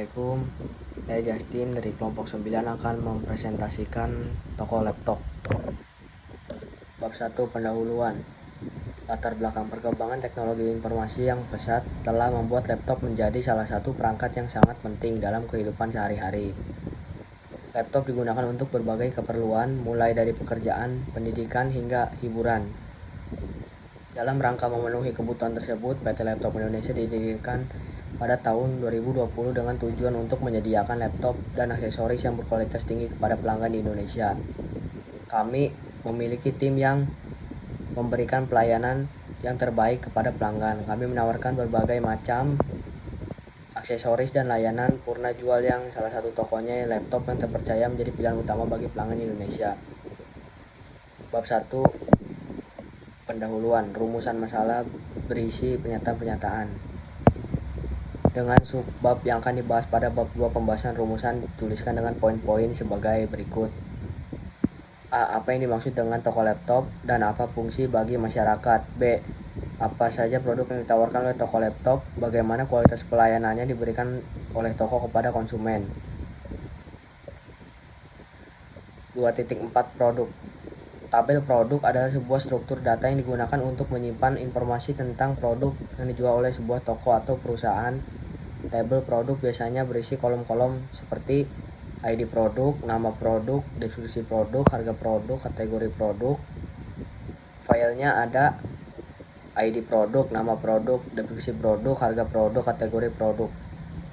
Assalamualaikum, saya Justin dari kelompok 9 akan mempresentasikan toko laptop. Bab 1 pendahuluan. Latar belakang perkembangan teknologi informasi yang pesat telah membuat laptop menjadi salah satu perangkat yang sangat penting dalam kehidupan sehari-hari. Laptop digunakan untuk berbagai keperluan, mulai dari pekerjaan, pendidikan, hingga hiburan. Dalam rangka memenuhi kebutuhan tersebut, PT Laptop Indonesia didirikan pada tahun 2020 dengan tujuan untuk menyediakan laptop dan aksesoris yang berkualitas tinggi kepada pelanggan di Indonesia. Kami memiliki tim yang memberikan pelayanan yang terbaik kepada pelanggan. Kami menawarkan berbagai macam aksesoris dan layanan purna jual yang salah satu tokonya laptop yang terpercaya menjadi pilihan utama bagi pelanggan di Indonesia. Bab 1 pendahuluan. Rumusan masalah berisi pernyataan-pernyataan. Dengan subbab yang akan dibahas pada bab 2 pembahasan rumusan dituliskan dengan poin-poin sebagai berikut. A. Apa yang dimaksud dengan toko laptop dan apa fungsi bagi masyarakat? B. Apa saja produk yang ditawarkan oleh toko laptop? Bagaimana kualitas pelayanannya diberikan oleh toko kepada konsumen? 2.4 Produk. Tabel produk adalah sebuah struktur data yang digunakan untuk menyimpan informasi tentang produk yang dijual oleh sebuah toko atau perusahaan. Tabel produk biasanya berisi kolom-kolom seperti ID produk, nama produk, deskripsi produk, harga produk, kategori produk. Filenya ada ID produk, nama produk, deskripsi produk, harga produk, kategori produk.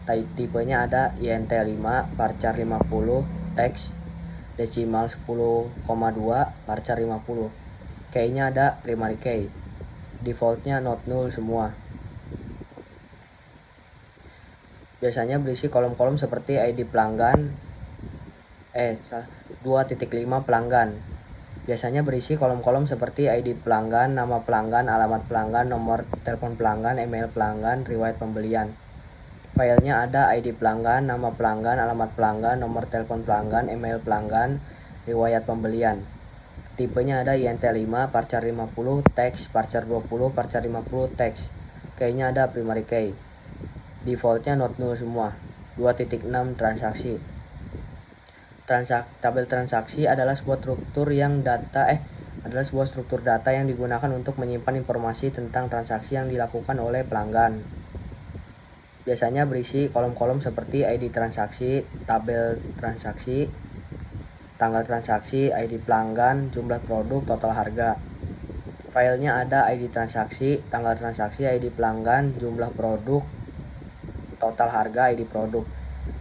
Tipenya ada INT5, varchar 50, teks, desimal 10,2, varchar 50. Key-nya ada primary key. Defaultnya not null semua. Biasanya berisi kolom-kolom seperti ID pelanggan 2.5 pelanggan. Biasanya berisi kolom-kolom seperti ID pelanggan, nama pelanggan, alamat pelanggan, nomor telepon pelanggan, email pelanggan, riwayat pembelian. Filenya ada ID pelanggan, nama pelanggan, alamat pelanggan, nomor telepon pelanggan, email pelanggan, riwayat pembelian. Tipenya ada INT5, varchar 50, teks, varchar 20, varchar 50, teks. Key-nya ada primary key. Defaultnya not null semua. 2.6 Transaksi. Tabel transaksi adalah sebuah struktur data yang digunakan untuk menyimpan informasi tentang transaksi yang dilakukan oleh pelanggan. Biasanya berisi kolom-kolom seperti ID transaksi, tabel transaksi, tanggal transaksi, ID pelanggan, jumlah produk, total harga. Filenya ada ID transaksi, tanggal transaksi, ID pelanggan, jumlah produk, total harga, ID produk.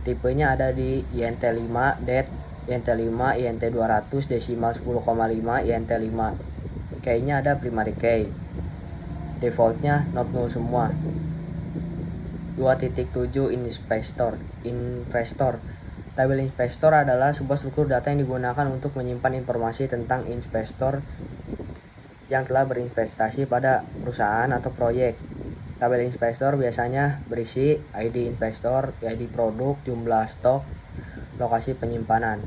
Tipenya ada di INT5, DAT, INT5, INT200, desimal 10,5, INT5. Key-nya ada primary key. Defaultnya not null semua. 2.7 Investor. Tabel investor adalah sebuah struktur data yang digunakan untuk menyimpan informasi tentang investor yang telah berinvestasi pada perusahaan atau proyek. Tabel investor biasanya berisi ID investor, ID produk, jumlah stok, lokasi penyimpanan.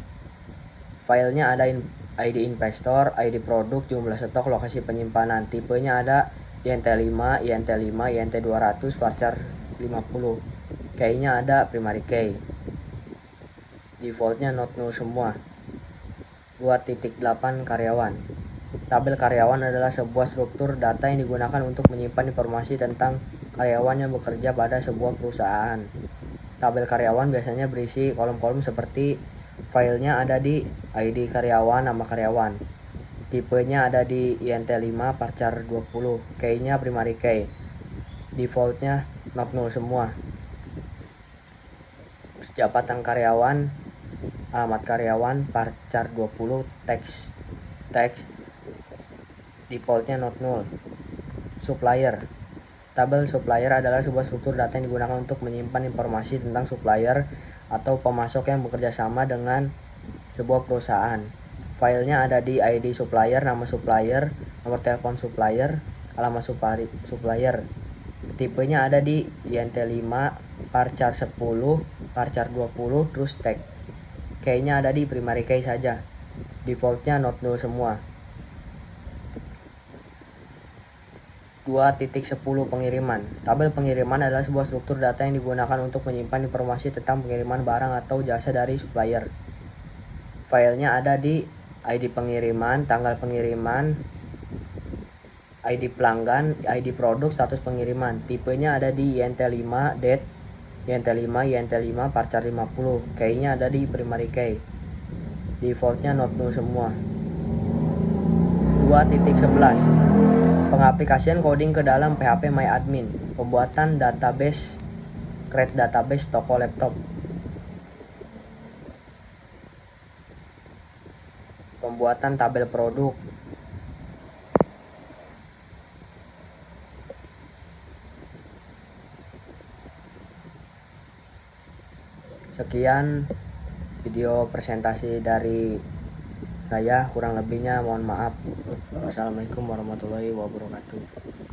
Filenya ada ID investor, ID produk, jumlah stok, lokasi penyimpanan. Tipenya ada INT5, INT5, INT200, varchar 50. Key-nya ada primary key. Defaultnya not null semua. 2.8 Karyawan. Tabel karyawan adalah sebuah struktur data yang digunakan untuk menyimpan informasi tentang karyawan yang bekerja pada sebuah perusahaan. Tabel karyawan biasanya berisi kolom-kolom seperti filenya ada di ID karyawan, nama karyawan. Tipenya ada di INT5, varchar 20. Key-nya primary key. Defaultnya not null semua. Jabatan karyawan, alamat karyawan, varchar 20, teks. Defaultnya not null. Supplier. Tabel supplier adalah sebuah struktur data yang digunakan untuk menyimpan informasi tentang supplier atau pemasok yang bekerja sama dengan sebuah perusahaan. Filenya ada di ID supplier, nama supplier, nomor telepon supplier, alamat supplier. Tipenya ada di INT5, varchar 10, varchar 20, terus tag. Key-nya ada di primary key saja. Defaultnya not null semua. 2.10 Pengiriman. Tabel pengiriman adalah sebuah struktur data yang digunakan untuk menyimpan informasi tentang pengiriman barang atau jasa dari supplier. Filenya ada di ID pengiriman, tanggal pengiriman, ID pelanggan, ID produk, status pengiriman. Tipenya ada di INT5, date, INT5, INT5, parcar 50. Key-nya ada di primary key. Defaultnya not null semua. 2.11 Pengaplikasian coding ke dalam PHP MyAdmin. Pembuatan database, create database toko laptop. Pembuatan tabel produk. Sekian video presentasi dari saya, kurang lebihnya mohon maaf. Wassalamualaikum warahmatullahi wabarakatuh.